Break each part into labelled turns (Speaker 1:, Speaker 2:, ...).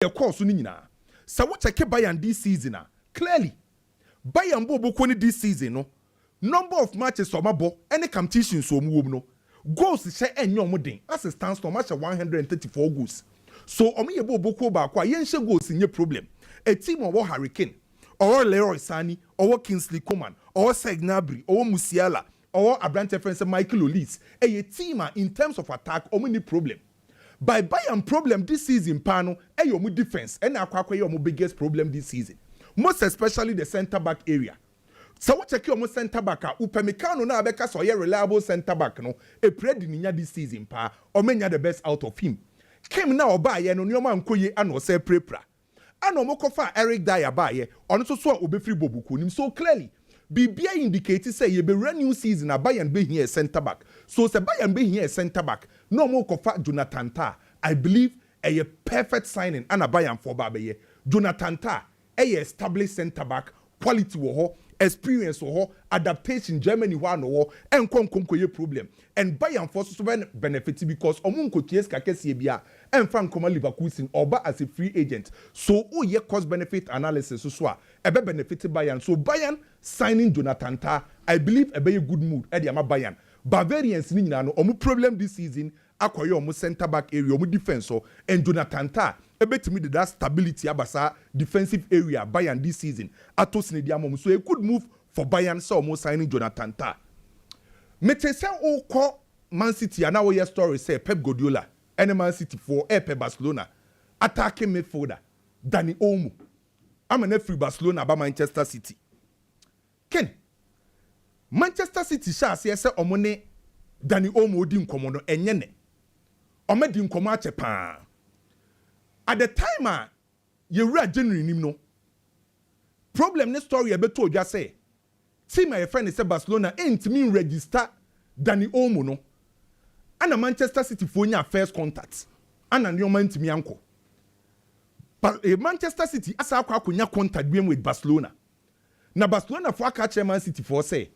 Speaker 1: your course nina. So what check Bayern this season clearly. Bayern bo this season no. Number of matches so mabo any competition so no. Goals share any modern as it stands no match 134 goals. So omi yebo boko ba kwa yen share goals in your problem. A team of Hurricane or Leroy Sani or Kingsley Coman or Segnabri or Musiala or Abrante friends Michael Olise. A team in terms of attack only problem. By Bayern problem this season pano your defense and your biggest problem this season. Most especially the center back area. So what check your center back Upamecano na beka so ye reliable center back no e pred ninya this season pa o menya the best out of him. Came now ba ye no nyoma nkoye ano se prepra. Ano mo kofa Eric Dyer ba ye ono so so obefri bobuku nim so clearly Bibia indicated say ye be run new season a Bayern be here center back. So say Bayern be here center back. No more kofa Jonathan Tah. I believe a perfect signing and a Bayern for Babaye. Jonathan Tah a established center back, quality wo experience wo adaptation Germany one wo and konkonkoye problem. And Bayern for so benefit because omunko ties kakesi bia and fan koma Leverkusen oba as a free agent. So ye cost benefit analysis so ebe benefit Bayern. So Bayern signing Jonathan Tah, I believe a very good mood at the Bayern. Bavarians ni nyina no omu problem this season akoye omu center back area omu defense so and Jonathan Tah ebetimi de that stability abasa defensive area Bayern this season atos ne diamom so a good move for Bayern so omu signing Jonathan Tah. Mete say o call Man City and now your story say Pep Guardiola and Man City for Pep Barcelona attacking midfielder Dani Olmo. I'm an free Barcelona by Manchester City. Ken Manchester City sha say omone Dani Olmo di nkomo no enye ne. Ome di nkomo ache pa. At the time ye wura January nim no. Problem ne story e beto odwa say team my friend say Barcelona ntimi register Dani Olmo no. Ana Manchester City fo nya first contact. Ana ne oma ntimi anko. But Manchester City asa akwa konya contact bi with Barcelona. Na Barcelona fo aka che Man City for say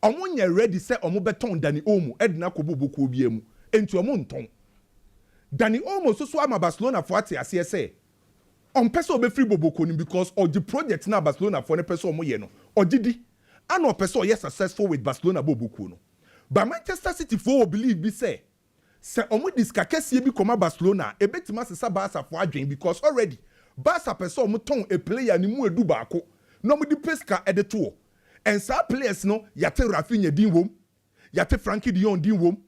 Speaker 1: omonye ready say omo beton Dani Olmo edna koboboku obiemu enti omo nton Dani Olmo so ama Barcelona for ate ase say on person be free boboko ni because or the project na Barcelona for ne person omo ye no ogidi and or person yes successful with Barcelona boboku no but Manchester City for believe be say omo diskakese bi koma Barcelona e betima sesa Barca for adwen because already Barca person omo ton a player ni mu edu baako no mo di peska edeto. And some players no yate Rafinha din wom, yate Frankie de Jong din wom,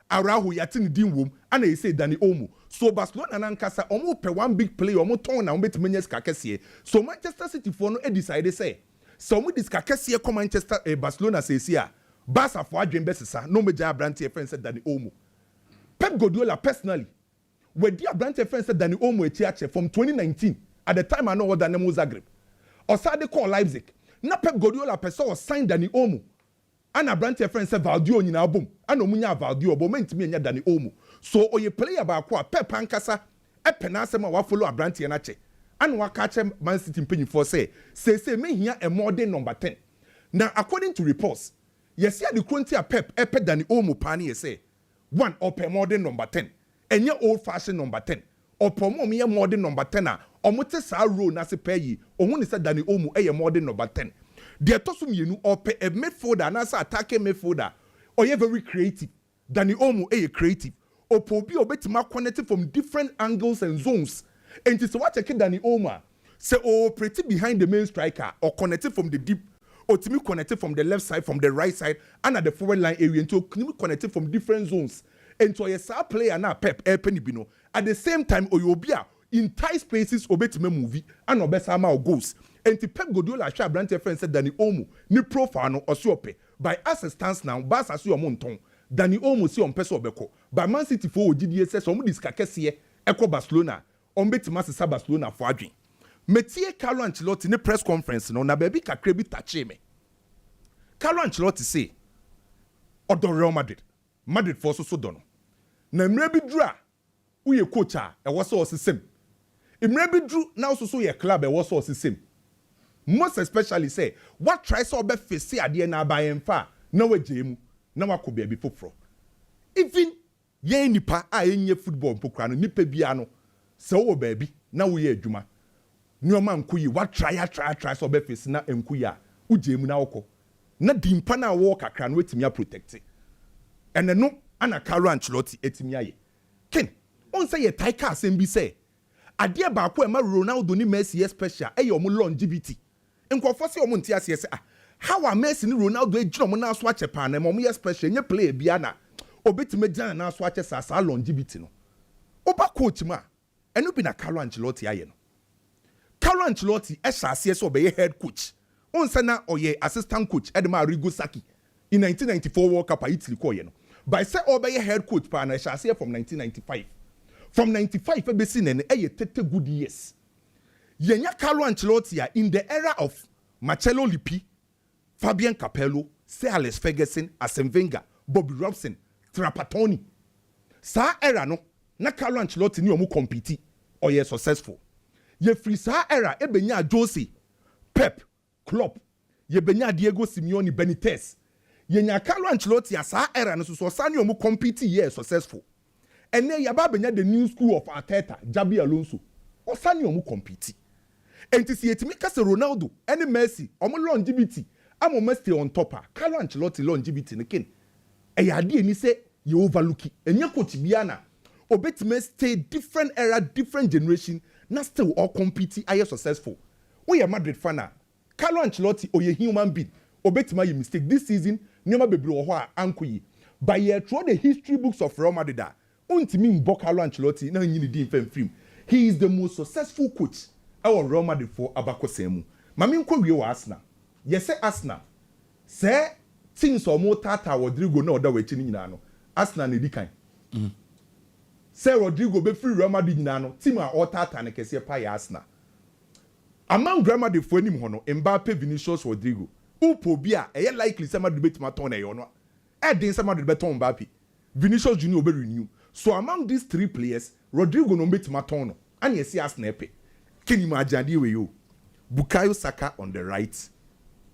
Speaker 1: Araujo yate ni din wom, and they say Dani Olmo. So Barcelona nankasa omo pe one big player omo ton na omo betime nyes kakese. So Manchester City for no decide say so omo dis kakese come Manchester Barcelona say sia Barca for adwen besesa no meja Abrante friend said Dani Olmo. Pep Guardiola personally when the Abrante friend said Dani Olmo etiache from 2019 at the time I know what Dani Zagreb or Sade call Leipzig. Na Pep Guardiola person was signed Dani Olmo. And Abrante friend said Valdio nyina bom. And omunya Valdio bo mentimi nya Dani Olmo. So oye player ba kwa Pep ankasa e penasema wa follow Abrante na che. And wa catch Man City mpanyimfo say me here a modern number 10. Now according to reports, yes here the quantity of Pep e pe Dani Olmo pani say one or per modern number 10. Enye old fashioned number 10. Or promo me modern number 10 a omote sa role na se peyi ohun se Dani Olmo e modern number 10 de toso mienu or pe a midfielder na sa attacking midfielder or you very creative Dani Olmo e creative or obi obetima connected from different angles and zones and so what check Dani Olmo say pretty behind the main striker or connected from the deep or to me connected from the left side from the right side and at the forward line area to connected from different zones and so yes our player na Pep Penibino at the same time oyobia in tight spaces obetime movie and obesama or goals and the Pep Guardiola sha Abrante friend said Dani Olmo ni profile no osiope by as it stands now Barca so monton Dani Olmo si on person obeko by Man City for ogidi say so mo diskakese ekọ Barcelona on betima sesa Barcelona for adwen metie Carlo Ancelotti ne press conference no na baby kakra bi tache me Carlo Ancelotti say odo Real Madrid for so dono na mre bi dura uye coach a ewo so osesem mre bi dru na so ye club ewo so osesem most especially say what try so be face ade na abayemfa na wagemu na wakobe bi foforo even ye nipa a enye football pokra no nipa bia no se wo baabi na wo ye adwuma nneoma nkoyi what try so be face na enkoyi a uje mu na wokọ na dimpa na wo kakra no etimi a protect ene no ana Carlo Ancelotti etimi aye ken on say ye taika asem bi say ade ba ko e ma Ronaldo ni Messi special e ye omo longevity nkofo se omo ntia se how are Messi ni Ronaldo e gino mo na so ache pa na mo ye special nye player bia na obetime gina na so ache sa longevity no oba coach ma eno bi na Carlo Ancelotti aye no Carlo Ancelotti e shase so be head coach on say na oye assistant coach Edema Rodrygo in 1994 World Cup Italy ko ye no by say obe head coach pa na shase from 1995 from 95 e be seen e ye 30 good years yenya Carlo Ancelotti in the era of Marcello Lippi, Fabian Capello, Sir Alex Ferguson, Arsene Wenger, Bobby Robson, Trapattoni. Sa era no, na Carlo Ancelotti ni omu compete or ye successful. Ye free sa era e benya Jose, Pep, Klopp, ye benya Diego Simeone Benitez. Ye nya Carlo Ancelotti a sa era no so sa ni omu compete ye successful. Ene yaba benya the new school of Arteta, Xabi Alonso. O sa ni omu compete. Enti si etimi kase Ronaldo ene Messi omo longevity amo Messi on top Carlo Ancelotti longevity ne ken e ya de ni se ye overlook enye coach bia na obetime stay different era different generation na still all compete aye successful we are Madrid fan na Carlo Ancelotti oye human being obetime ye mistake this season nyoma bebre wo ho a ankoyi by ye through the history books of Real Madrid untimi mbo Carlo Ancelotti na nyini di mfam film he is the most successful coach our Real Madrid for abakosemu mami nko wie wa Arsenal yes say Arsenal say things or more tata Rodrygo na oda wechi ni nyina no Arsenal na di kan say Rodrygo be free Real Madrid nyina no team a all tata na kese pa ya Arsenal among Real Madrid for enim ho no Mbappe Vinicius Rodrygo upo bia e likely say Madrid betima ton na yo no e din say Madrid beton Mbappe Vinicius Junior be renew so among these three players Rodrygo no betima ton no and you see Arsenal epe can you imagine the way you Bukayo Saka on the right,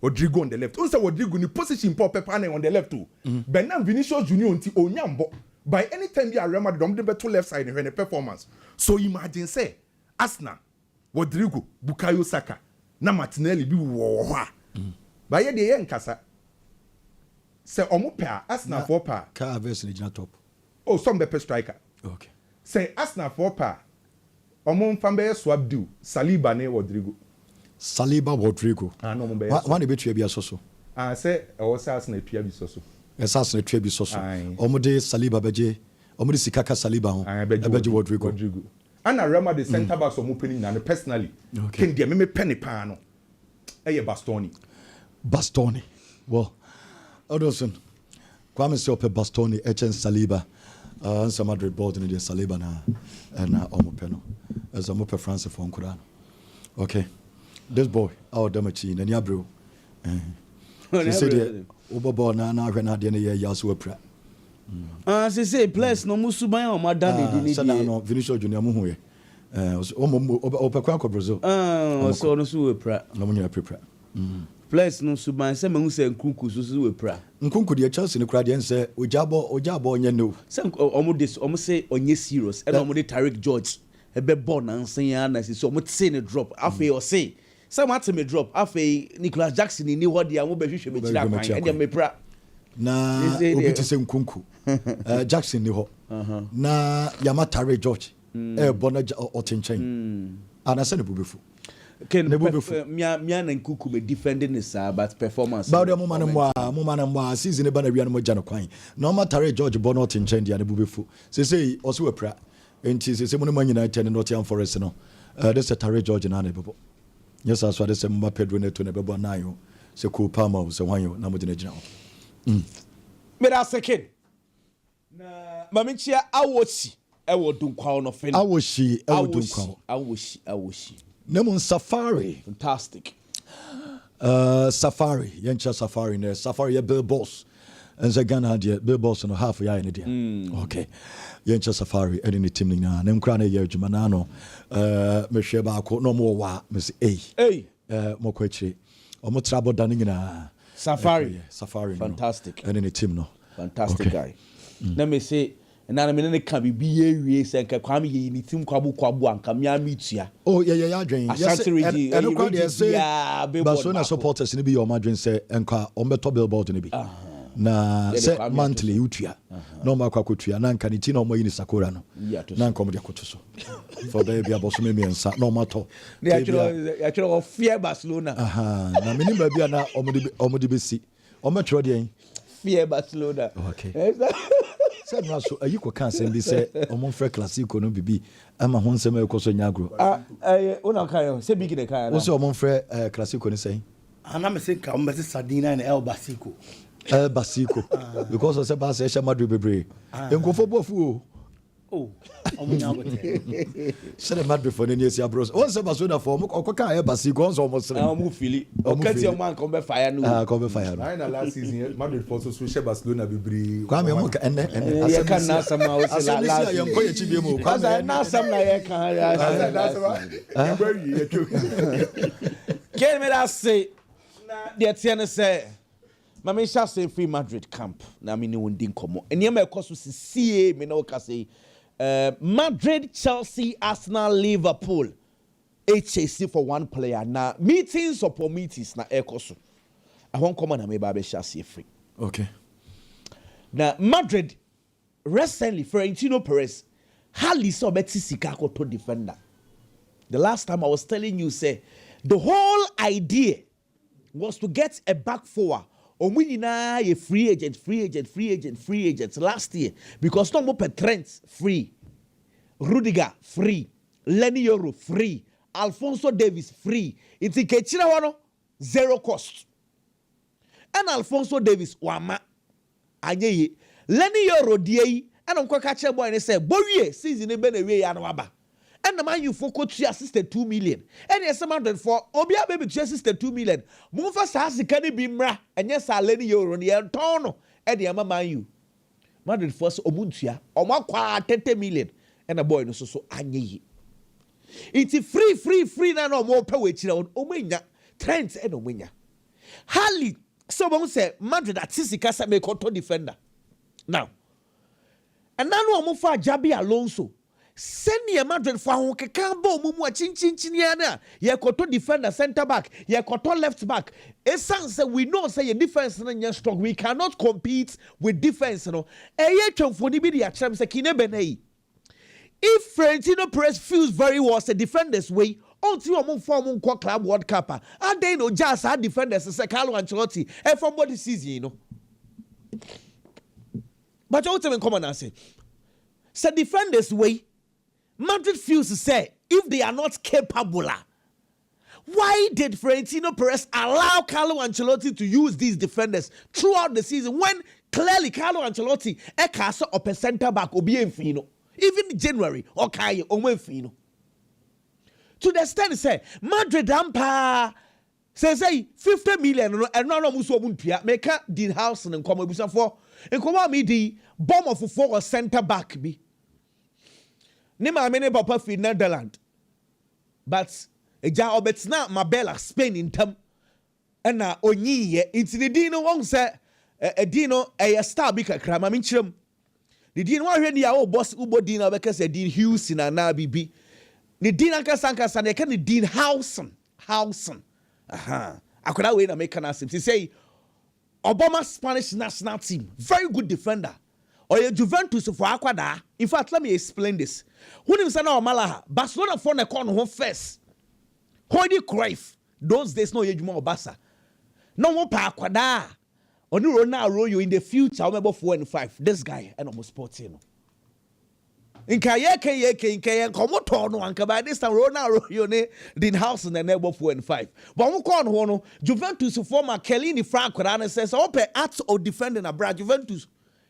Speaker 1: Rodrygo on the left. Also, Rodrygo ni position Paul Pepane on the left too. Bernard Vinicius Junior unti Onyambo. By any time you are Real don't be to left side in the performance. So imagine say Arsenal, Rodrygo, Bukayo Saka, na Martinelli bi wo. By ye dey nkasa. Say omo pair Arsenal for pair.
Speaker 2: Car verse in top.
Speaker 1: Oh, some be striker.
Speaker 2: Okay.
Speaker 1: Say Arsenal for pair. Omo mfambe swap do Saliba ne Rodrygo.
Speaker 2: Saliba Rodrygo.
Speaker 1: No mo be.
Speaker 2: One be twa bia soso.
Speaker 1: Say o say Arsenal twa bi soso.
Speaker 2: Arsenal twa bi soso. Omo de Saliba beje. Omo de Sikaka Saliba ho. Beje Rodrygo. Ana Real Madrid center backs omo penny na personally. Ken dia me penny pa no. Eye Bastoni. Well, Odolson. Kwame Seope Bastoni Echen Saliba. Ansa Madrid board in the Saliba na omo peno. As omo pe France for Nkurano. Okay. This boy, our damachi, and Yabro. She said, Obobo na hwena de ne ye yaso apra.
Speaker 3: She say place no musuban o madani di ni.
Speaker 2: Sana no Vinicius Junior mu hu ye. Omo opekwa ko Brazil.
Speaker 3: So no su apra.
Speaker 2: No mu nya prepare.
Speaker 3: Place no suban se mahu se nkunku su apra.
Speaker 2: Nkunku de Chelsea ne kura de nse ojabo onye no.
Speaker 3: Se omo se onye serious. E no omo de Tariq George. Ebe ball na nsen ya na so omo tse ne drop. Afi o say some at me drop afei Nicholas Jackson ni what dia mo be hwehwe me kira kwan e dia me pra
Speaker 2: na obi ti se nkunku Jackson ni ho na Yamatare George bona otenchen ana se ne bubefu
Speaker 3: ken ne bubefu mia na nkunku be defending this but performance
Speaker 2: ba mo manamwa season e ba na wi mo jano kwan na Yamatare George bona otenchen dia ne bubefu se oso wapra enti se mo ne manyina ten Nottingham Forest no this Tare George na bebo. Yes, I saw this Mba Pedro Neto ne bebo na yo se ko pama wo se wanyo na mo de gina ho.
Speaker 3: Me da second. Na maminchia awochi e wo dunkwa no fen.
Speaker 2: Awochi e wo dunkwa.
Speaker 3: Awochi.
Speaker 2: Nemo Safari.
Speaker 3: Fantastic.
Speaker 2: Safari, yencha Safari ne Safari ya Bill Boss. Enza Ghana de Bill Boss no half ya ne dia. Okay. Yencha Safari edi ni team na ne nkra na ye adwuma na no me hwe ba ko no mo wa me say mo ko akire omo trouble dan nyina
Speaker 3: Safari
Speaker 2: Safari
Speaker 3: fantastic
Speaker 2: edi ni team no
Speaker 3: fantastic guy. Let me say na na me ne ka bi ye se nka kwam ye ni tim kwabu anka me amitua
Speaker 2: oh yeah adwen
Speaker 3: yes
Speaker 2: and kwa dey say Barcelona supporters ni bi your madwen say enka ombeto billboard ni bi na say monthly utua no makwa kotua na nka ni ti na omo yi ni Sakura no na nka omo de akoto so for baby abosome me nsa no mato
Speaker 3: ya chiro fear Barcelona
Speaker 2: na mini ba bia na omo de besi omo chiro de
Speaker 3: fear Barcelona
Speaker 2: okay said no so ayi ko kan sem bi say omo frɛ classico no bibi ama ho nsɛm ekoso nyagro
Speaker 3: una kan say big de kan
Speaker 2: wo say omo frɛ classico ni say
Speaker 4: ana me say ka omo say Sardina and El Basico
Speaker 2: because I said Barca e Madrid bebre enkofo bofu
Speaker 4: oh omo nyagote
Speaker 2: said Madrid for any sia bros one say Barcelona for mo koka El Basico on so omo sere
Speaker 3: omo fili o kati o man come fire no
Speaker 2: come fire no
Speaker 1: na last season Madrid for so share Barcelona bebre
Speaker 2: kwa me mo ka enne
Speaker 3: ye kan na sama o say la
Speaker 2: last ye nko ye chibie mo
Speaker 3: kwa na sam na ye kan
Speaker 1: na sama very ye too
Speaker 3: can me that say na the tiene say Mama Isha say free Madrid camp. Na me ni wondin komo. Eni ma ekoso CA me na ka say Madrid, Chelsea, Arsenal, Liverpool. HAC for one player. Na meetings upon meetings na ekoso. I won't come na me ba be sha say free.
Speaker 2: Okay.
Speaker 3: Na Madrid recently Florentino Perez hardly saw beti sika to defender. The last time I was telling you say the whole idea was to get a back forward. Omunina a free agent last year because no more Trent free, Rodrygo free, Lenny Euro free, Alphonso Davies free. It's Kechira wano zero cost. And Alphonso Davies wama anye Lenny Euro die and I'm catch boy and say boy season e be na we ya no aba. And the man you focus to assisted 2 million. And yes, amount for Obia baby to assisted 2 million. Move us as the canny bimra, and yes, I lady you on the tono. And the man you. Madrid first Omuntia, or 1 million. And a boy no so anye. It's free now no more per which on Omenia, Trent and Omenia. Hardly someone said Madrid at Sisika may control defender. Now, and now no more for Jabi Alonso. Send your Madrid for who can bo mumu chin ye koto defender center back ye koto left back. It sounds we know say your defense is strong. We cannot compete with defense no. Ye for the media cham say kine benei. If Florentino Perez feels very well say defenders way until you move form club World Cup. And they know just our defenders say Carlo Ancelotti and from what season you know. But you ultimately come on and say defenders way Madrid feels to say if they are not capable, why did Florentino Perez allow Carlo Ancelotti to use these defenders throughout the season when clearly Carlo Ancelotti a cast up a center back or be fino even in January or Kai or fino to the extent say Madrid ampa say 50 million and no muso muntia make Dean Hujsen and come busa for and come me the bomb of 4 center back be. Nima many papa fi Netherlands, but eja obetna Mabella Spain in term, and na onyi into the dino won say a dino a star bika krama minchim. The dino wa hwe ya boss ubo dino because a Dean Hujsen and na bibi. The Dean Ankasanka san can the Dean Hujsen. Aha. Akoda we na make an asim. She say Obama Spanish national team, very good defender. Or your Juventus for Aquada. In fact, let me explain this. When you say now Malaha, Barcelona for the corner home first. Hoidi Cruyff. Those days no Yejuma Obasa. No more pa Aquada. Only Ronaldo you in the future. I remember 4 and 5. This guy and almost 14. In Kayeke, Komotono, and by this time Ronaldo you ne Dean Hujsen and never 4 and 5. But we call Hono Juventus former Kellini Frank Quran says open acts or defending a brand Juventus.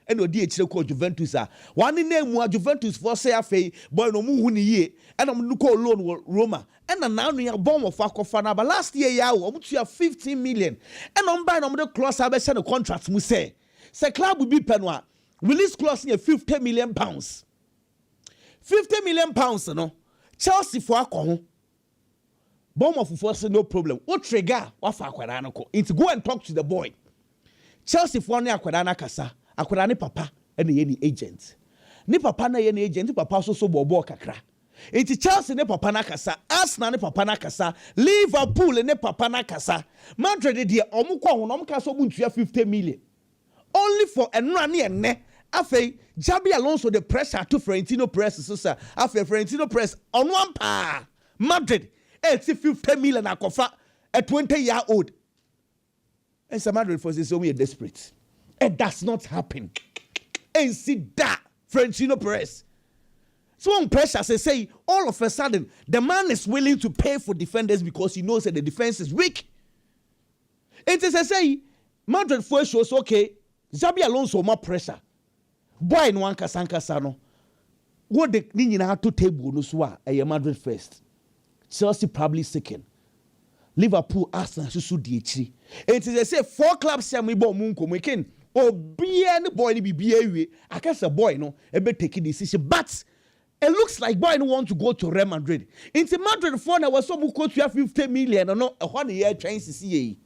Speaker 3: And no DH called Juventus. One in name was Juventus for say a boy no mu ye, and I'm look loan Roma. And now you are bomb of Fakofana. But last year, you have 15 million. And I'm buying the clause I send a contract. We say club will be penwa. Release clause near 50 million pounds. 50 million pounds, no. Chelsea for a bomb of force, no problem. What trigger? What Fakwanako? It's go and talk to the boy. Chelsea for near Kwadana Kasa. Akwara ne papa and any agent. Ni papa na ye na agent, ni papa so bobo kakra. Enti Chelsea ne papa na kasa, Arsenal ne papa na kasa, Liverpool ne papa na kasa. Madrid de omo kwa hono omo ka so buntua 50 million. Only for enra ne enne. Afei Xabi Alonso the pressure to Florentino Perez so sir. Afei Florentino Perez on one pa. Madrid 50 million akofa a 20-year-old. And some Madrid for this we are desperate. It does not happen. And see that Florentino Perez. So on pressure say all of a sudden the man is willing to pay for defenders because he knows that the defense is weak. It is say Madrid first shows okay. Xabi Alonso more pressure. Boy no anka sanka no. What the ni nyina to table no so a Madrid first. Chelsea probably second. Liverpool, Arsenal so di echi. It is say 4 clubs say me bo mu nkomo ken. Obi any boy ni bibia wie. Akasa boy no e be take decision but it looks like boy no want to go to Real Madrid. Into Madrid for na was so mu quote 50 million no e ho na ye twan sisi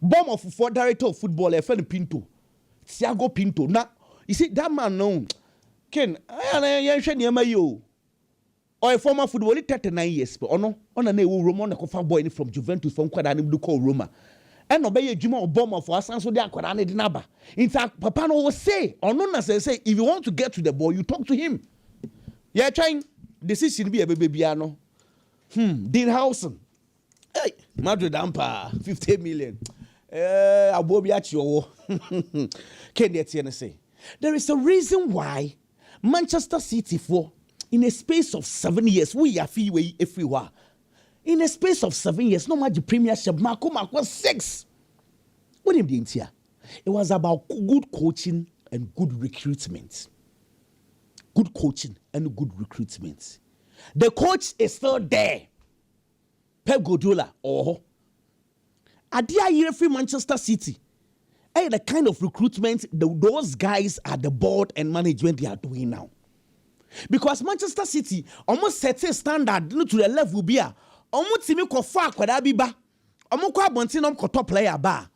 Speaker 3: bomb of for director of football e fe Pinto. Thiago Pinto. Now, you see that man no Ken I hwe ne ma yo. Or a former footballer 39 years but ono na Roma na kofa boy ni from Juventus from kwada ni do call Roma. And obey Juma or bomber for us, so they are quite an naba. In fact, Papa no will say, or no, say, if you want to get to the ball, you talk to him. Yeah, trying decision be a babyano. Dean Hujsen. Hey, Madrid Ampa, 50 million. Abobiacho. Can you say? There is a reason why Manchester City in a space of 7 years, we are free if we were. In a space of 7 years, no matter Premiership, Marco was 6. What did you hear? It was about good coaching and good recruitment. Good coaching and good recruitment. The coach is still there. Pep Guardiola. Adia year free Manchester City. Hey, the kind of recruitment those guys at the board and management they are doing now. Because Manchester City almost set a standard to the level be a almost timi ko fa akwada bi ba omo ko abonti no ko top player ba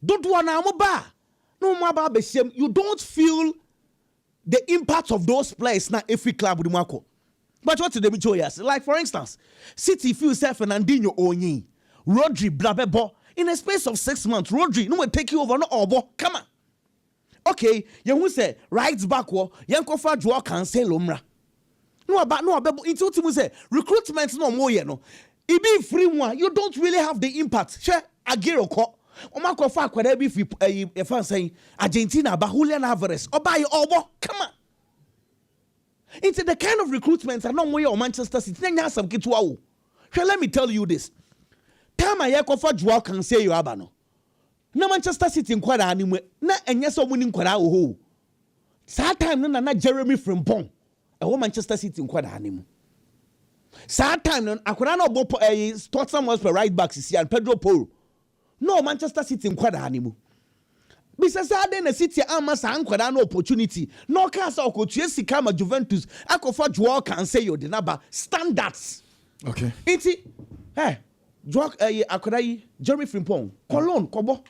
Speaker 3: don't wanna mo ba no mo ba be shame you don't feel the impact of those players na every club with Marco. But what did they show us? Like for instance, City feel self Fernandinho Onyi, Rodri Blabebo in a space of 6 months. Rodri no will take you over no obo. Come on. Okay, you who say right back wo yanko fa Joao Cancelo mra. No about into to say recruitment no more no. It be free one, you don't really have the impact. Share Aguero ko. Omako fa kwada be free a fan saying Argentina ba Julian Alvarez. Oba you obo. Come on. It's the kind of recruitment and no more on Manchester City. Let me tell you this. Time I for Joao Cancelo abano. Na Manchester City in kwada animwe na enye so muni kwada ho. Sa time na Jeremy Frimpong. E Manchester City in kwada animu. Sad time akwara no bo Tottenham was for right back Sisi and Pedro Porro. No Manchester City in kwada animu. Bisa sad na City ama sa ankwada no opportunity. No ka sa okotua sika ma Juventus akofa Joao Cancelo de naba standards.
Speaker 2: Okay.
Speaker 3: Iti Joao akwada yi Jeremy Frimpong Cologne kobo.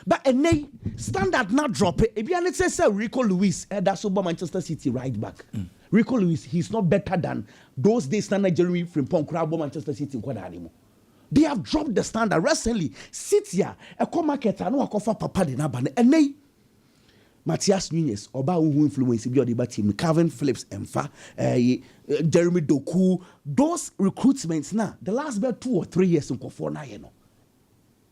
Speaker 3: But enay standard not drop it. If you say Rico Lewis, that's over Manchester City right back. Rico Lewis, he's not better than those days standard Jeremy Frimpong crab Manchester City anymore. They have dropped the standard recently. City a co-marketer no akofa papa de na ban enay. Matthias Nunes, oba who influence bi the team, Calvin Phillips emfa, Jeremy Doku, those recruitments now. The last about 2 or 3 years in Kofona you know.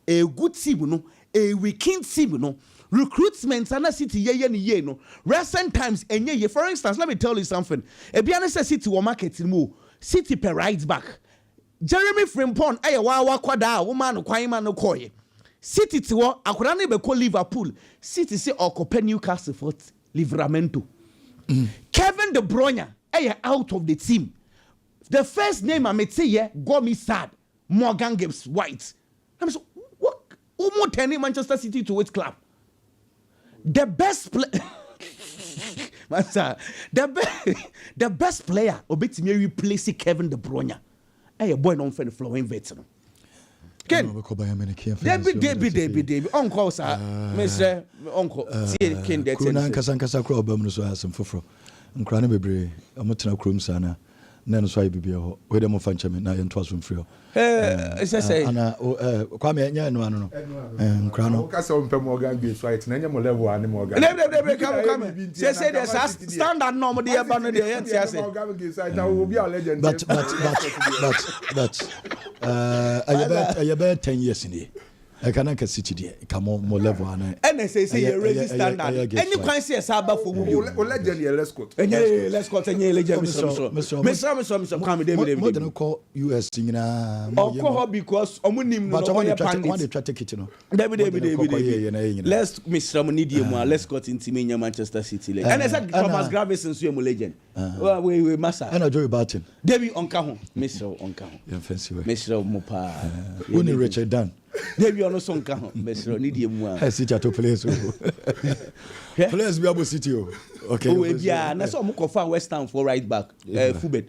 Speaker 3: A good team no. A weekend team, no recruitment and a city ye no recent times and ye. For instance, let me tell you something. A Bianese City will market mo City per right back. Jeremy Frimpong wa kwada woman kwan man no koye. City tiwo akwada ne be call Liverpool. City say okope Newcastle for Livramento. Kevin De Bruyne out of the team. The first name I met say got me sad. Morgan Gibbs White. I'm so Umo turning Manchester City to its club. The best the best player obeti me replace Kevin De Bruyne. A boy non friend flowing veteran. Ken David uncle sir Mr. Uncle see Ken that
Speaker 2: Kuna nkasa kro ba mu so asem foforo nkra na bebre amotena krom sana na no so ayi bibia ho we dem fa ncheme na ye ntoaso mfiri ho
Speaker 3: say
Speaker 2: ana kwa me nya no ano no nkra no
Speaker 1: ka se ompem organ bi so ayet na nya mo level ani mo organ
Speaker 3: de come say there standard norm dey eba no dey yet say
Speaker 1: organ bi so ayet will be a legend
Speaker 2: but I bet 10 years in here. I cannot city there. Come on, more level.
Speaker 3: And say you raise standard. Any can say saba for you.
Speaker 1: O legend ye let's go.
Speaker 3: Let's go to any legend Mr. Come David.
Speaker 2: What do call US na?
Speaker 3: Call because omunim no
Speaker 2: one they try take it no.
Speaker 3: David. Let's Mr. Need let's go into Manchester City. And I said Thomas Graves and Suemo legend. We massa.
Speaker 2: And I Joey Barton.
Speaker 3: David Onka Mr. Onka.
Speaker 2: Fancy way.
Speaker 3: Mr. Mopa.
Speaker 2: Only Richard Dan.
Speaker 3: David ono sonka Mr. Need
Speaker 2: City to place. Players be able City. Okay.
Speaker 3: Oh yeah, na so mo confirm West Ham for right back. Fubed.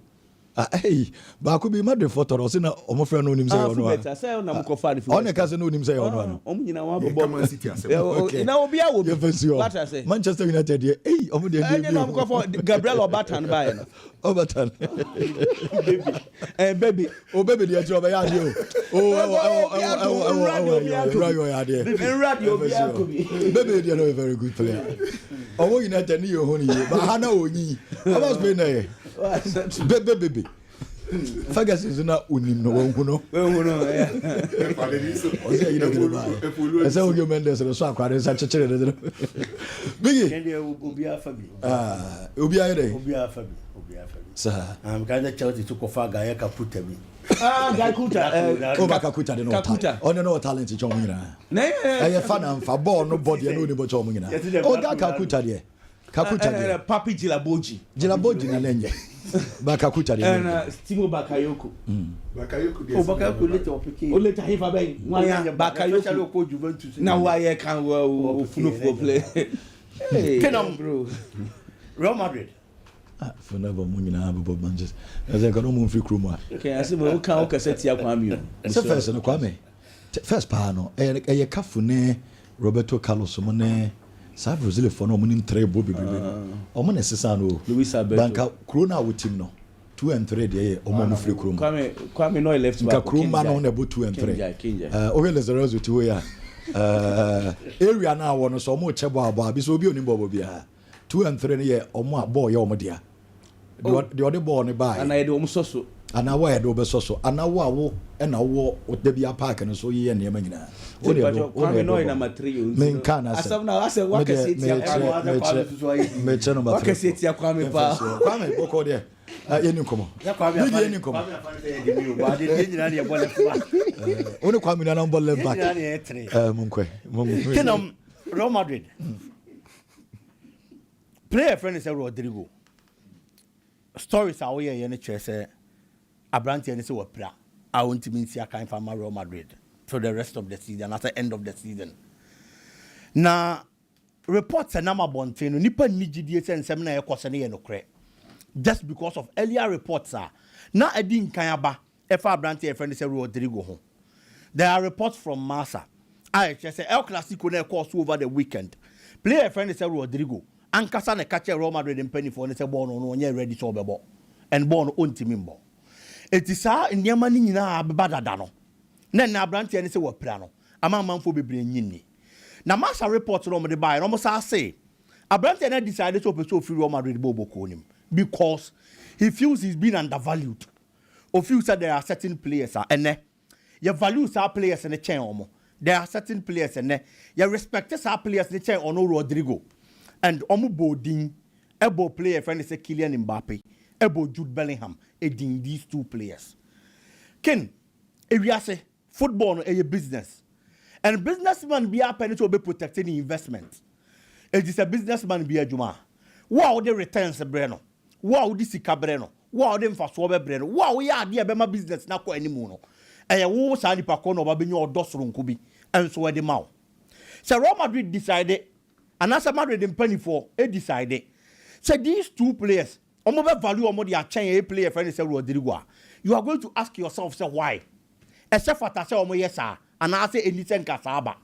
Speaker 2: Hey, ba ko bi Madrid photo o se na o mo frɛ no nim sɛ o no.
Speaker 3: Fubed say na mo confirm Fubed.
Speaker 2: On ka se no nim sɛ o no.
Speaker 3: O mo nyina wa bobo
Speaker 1: Man City asem.
Speaker 3: Okay. Na obi a wo bi.
Speaker 2: What I say? Manchester United dey. Hey, o mo dey dey.
Speaker 3: Na mo confirm Gabriel Obatan ba no.
Speaker 2: Obatan.
Speaker 3: Baby.
Speaker 2: Oh baby dey job ya dey o. Radio ya dey.
Speaker 3: Radio bi akobi.
Speaker 2: Baby dey no a very good player. Owo United ni yo ho ni ye. Ba ha na onyi. About Spain na ye. Baby. Ferguson is na unim no wonhu no. Ose yi no ba. Ese o yo Mendes so akware sa chechere de. Bigi.
Speaker 4: Kende obi afabi.
Speaker 2: Obi ayre.
Speaker 4: Obi afabi.
Speaker 2: Sir.
Speaker 4: Kind of Chelsea to kofa Gaia Kaputa bi.
Speaker 3: Guy Kuta.
Speaker 2: Oba Kakuta de no talent. Oh no talent e chomo nyina.
Speaker 3: Na
Speaker 2: e fan am fa ball no body no ni bo chomo nyina. O ga Kakuta de. Kakuta de.
Speaker 3: Papi Jilaboji
Speaker 2: na lenye. Ba Kakuta de.
Speaker 3: Na Timo Bakayoko.
Speaker 1: Bakayoko dey.
Speaker 4: O Bakayoko later opiki.
Speaker 3: O later he fa ben. Bakayoko
Speaker 4: ko Juventus.
Speaker 3: Na why can funu play. Hey,
Speaker 4: Kenam bro. Real Madrid.
Speaker 2: For never munina Bob Manchester. As I got no moon free chroma.
Speaker 3: Okay, I say we can set ya kwame.
Speaker 2: So first no kwame. First pa no e kafune Roberto Carlos mo ne sa Brazil for no munim tre bo bibiri. O mo ne sesa no.
Speaker 3: Luis Alberto.
Speaker 2: Banka Corona with team no. 2 and 3 dey o mo free chroma.
Speaker 3: Kwame no left back.
Speaker 2: Ka chroma no na bo 2 and 3. O we Lazarus with we ya. Area na wo no so mo chebo abo bi so obi oni bo bia. 2 and 3 ye omo abo ye omo dia. The other ball ne buy.
Speaker 3: And I do soso.
Speaker 2: And I wear do be soso. And I wo e na wo o de bia park no so ye ne nyina.
Speaker 3: O de no number 3.
Speaker 2: Men kana say.
Speaker 3: Asam na ase wa kase tia kwame.
Speaker 2: Me che number 3.
Speaker 3: Wa kase tia kwame pa.
Speaker 2: Kwame boko de. Ye ni komo.
Speaker 4: Ya kwame
Speaker 2: ye ni komo.
Speaker 4: De nyina ne bole fa.
Speaker 2: Oni kwame na ball left back.
Speaker 4: Nyina ne 3.
Speaker 2: Munkwe.
Speaker 4: Kenam Real Madrid. Player friend is Rodrygo. Stories are we here in the Abranti and say wapra. I want to mean see a kind from Real Madrid for the rest of the season at the end of the season. Now reports and number bonteno nipa nigidi and seminar kwasane no kre. Just because of earlier reports are now edin kanyaba if Abranti a friend say Rodrygo ho. There are reports from Massa. I just say El Clasico na course over the weekend. Player friend say Rodrygo. Ankasa ne catch Real Madrid in penny for ne say ball no nye ready so bebo and ball no on team mbo etisa ndiama ni nyina abeba dada no na Abranti ne say wapra no ama manfo bebre nyinni na Massa report no mo de buy no mo sa say Abranti ne decided to pursue Real Madrid bobo ko nim because he feels he's been undervalued or feels that there are certain players and your values are players in the chain omo there are certain players and your respect are players in the chain on Rodrygo. And omu bodin ebo player friend say Kylian Mbappe ebo Jude Bellingham edin these two players ken ewiase football no a business and businessman be happen to be protecting the investment it is a businessman be adwuma wow the returns bre no wow the sika bre no wow the mfaso be bre no wow ya de be ma business na ko animu no wo sa nipa ko no ba be nyo odosoro nko bi enso we de mawo so Real Madrid decided. And as a Madrid in penny for a decided. So these two players, omo value omo dia chain a player friend say Rodrygo. You are going to ask yourself say why? Except for that say omo yes sir. And I say anything kasaba.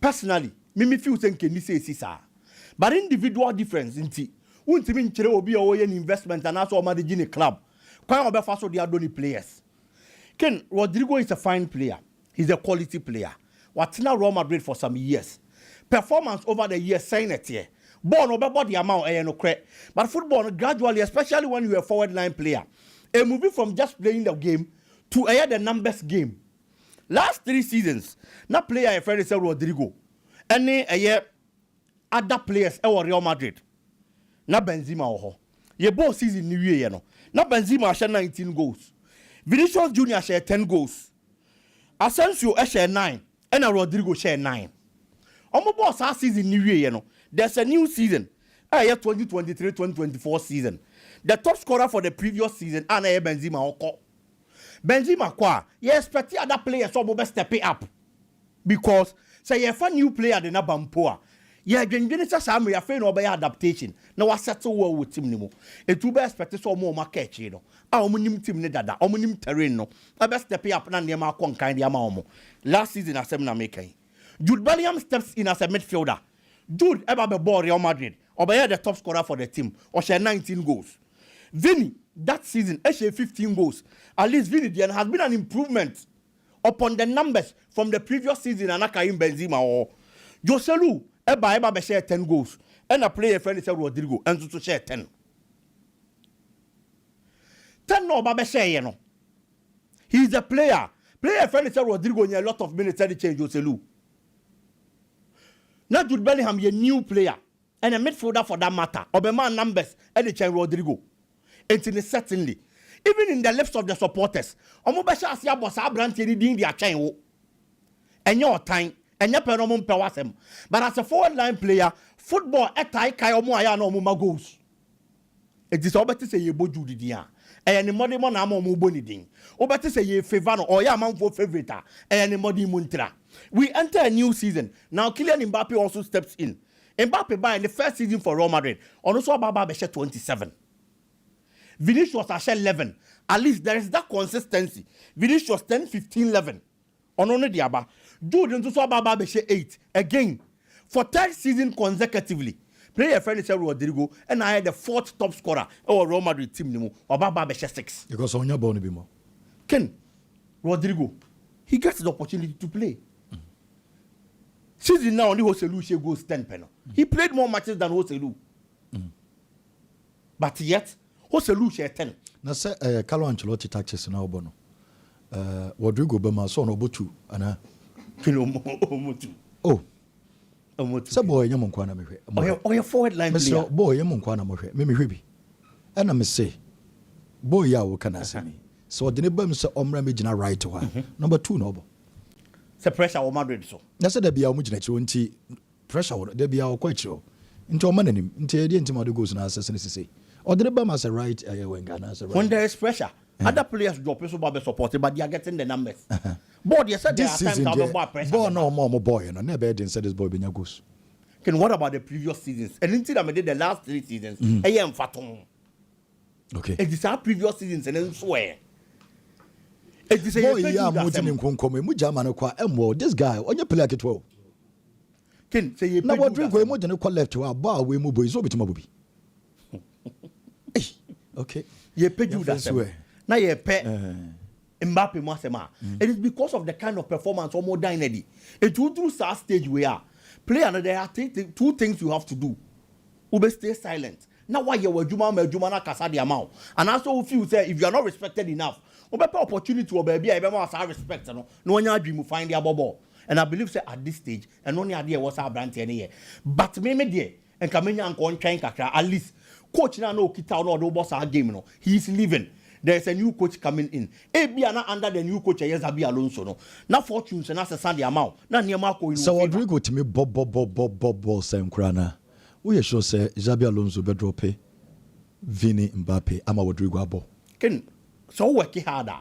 Speaker 4: Personally, me feel say kenni say sir. But individual difference inti. untimi nkyere obi o ye investment and also managing a club kwan obefa so they adoni players Ken Rodrygo is a fine player, he's a quality player. Watena Real Madrid for some years, performance over the years saying it here ball no body amount no credit, but football gradually, especially when you're a forward line player, a moving from just playing the game to the numbers game. Last 3 seasons na player a friend say Rodrygo any other players Real Madrid na Benzema ho ye ball season new year no na Benzema share 19 goals, Vinicius Junior share 10 goals, Asensio share 9 and Rodrygo share 9. Omo boss our season new year no there's a new season 2023-2024 season. The top scorer for the previous season and Benzema oko Benzema kwa you expect other players so be step up because say you find new player de na bampoa you dwendwene say say me afei no be adaptation na wa settle well with team ni mo etu be expect so mo ma catch no a omo nim team ne dada omo nim terrain no be step up na ne ma akon kan de ama omo last season asem na make kan Jude Bellingham steps in as a midfielder. Jude ever be ball Real Madrid or be the top scorer for the team or share 19 goals. Vini that season share 15 goals. At least Vini there has been an improvement upon the numbers from the previous season and Akaim Benzema or Joselu ever be share 10 goals and a player friend is Rodrygo and to share 10. 10 no be share you know. He's a player. Player friend is Rodrygo in a lot of minutes and change Joselu. Now Jude Bellingham a new player and a midfielder for that matter. Obama numbers and the change Rodrygo. And certainly, even in the lips of the supporters, Omobasha Asia Bossa Branty ding their chain. And your time, and your penomum pewasem. But as a forward line player, football at Kai Omoya no Muma goes. It is over to say you boju dia. And the money mon amo muboni ding. Over to say ye favano or ya man for favorite. And the money muntra. We enter a new season. Now Kylian Mbappe also steps in. Mbappe by in the first season for Real Madrid. Also Baba Beshe 27. Vinicius was 11. At least there is that consistency. Vinicius 10, 15, 11. Onone diaba. Jude into so Baba Beshe 8. Again, for 3rd season consecutively. Player friend is Rodrygo and I had the 4th top scorer or Real Madrid team nimu or Baba Beshe 6.
Speaker 2: Because on your bone be more.
Speaker 4: Ken Rodrygo, he gets the opportunity to play. Season now only Hoselu goes 10 penal. He played more matches than Hoselu. But yet, Hoselu share 10.
Speaker 2: Na say Carlo Ancelotti tactics na obono. Rodrygo be ma so no botu ana.
Speaker 4: Omotu.
Speaker 2: Oh.
Speaker 4: Omotu.
Speaker 2: Say boy nyam nkwa na mehwe.
Speaker 4: Oye forward line player.
Speaker 2: Mr. Boy nyam nkwa na mehwe. Me mehwe bi. Ana me say boy ya wo kana asemi. So de ne bam say omra me gina right wa. Number 2 no obo.
Speaker 4: Say pressure o Madrid so.
Speaker 2: Na say da bia o mu gina chiro nti pressure wo da bia o kwa chiro. Nti o mananim nti e de nti ma de goes na assess ne sese. Or the Bama as a right winger as a right.
Speaker 4: When there is pressure, other players drop so be supported, but they are getting the numbers. But you said
Speaker 2: this season, boy no more boy, and never didn't say this boy being goose.
Speaker 4: Can what about the previous seasons? And until I did the last 3 seasons, I am fatum.
Speaker 2: Okay.
Speaker 4: It is our previous seasons and then swear. It is a
Speaker 2: boy, yeah, Mutin in Concome, Mujaman, Emwo, this guy, on your play like it well.
Speaker 4: Can say you
Speaker 2: know what drink we more than a left to our bar, we move is over to Mabubi. Okay.
Speaker 4: Ye pay you that way. Now ye pay Mbappe Masema. It is because of the kind of performance or more dynasty. It will do sad stage we are. Play another there are 2 things you have to do. Ube stay silent. Now why you were Juma na kasa the amount. And also if you say if you are not respected enough, ube pay opportunity to baby I be more respect no. No one dream find their bubble. And I believe say at this stage and only idea was our brand any year. But me there and Kamenya and Kon train kakra at least coach na no kita no do boss our game no. He is leaving. There is a new coach coming in. Ebiana under the new coach Zabi Alonso no. Na fortunes and that's a Sunday amount. Na niema ko
Speaker 2: so Rodrygo to me bob sem krana. We sure say Zabi Alonso be drop Vini Mbappe ama Rodrygo abo.
Speaker 4: Ken so work harder.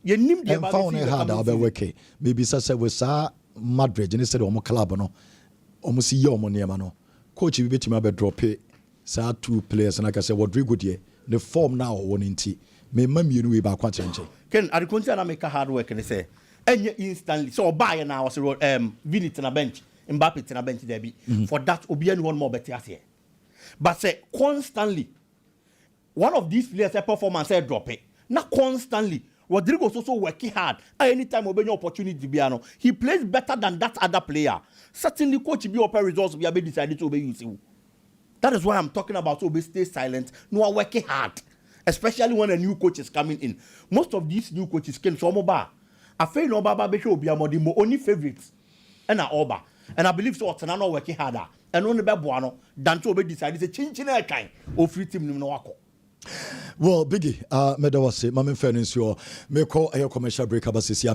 Speaker 4: You nim the
Speaker 2: found harder be work. Maybe say we sa Madrid instead of club no. Omo si ye omo niema no. Coach bi betimi be drop say 2 players and like I say Rodrygo there the form now one inti. Me mamienu we ba kwa chenche.
Speaker 4: Ken I continue na make hard work and say enye instantly so buy na was Vini na bench Mbappe na bench there be for that obi anyone more better here. But say constantly, one of these players' performance drop it. Not constantly. Rodrygo is also working hard. Anytime we opportunity to be he plays better than that other player. Certainly, coach be open results. We have decided to obey you. That is why I'm talking about so stay silent. No, working hard, especially when a new coach is coming in. Most of these new coaches came from Oba. I feel no Baba Besho will be the only favorites, and Oba. And I believe so. Not working harder. And only Babuano than to obey decided to change in a kind of free team no wako.
Speaker 2: Well, Biggie, Medawase, Mamin Fairness, your me call a commercial break about Sisia.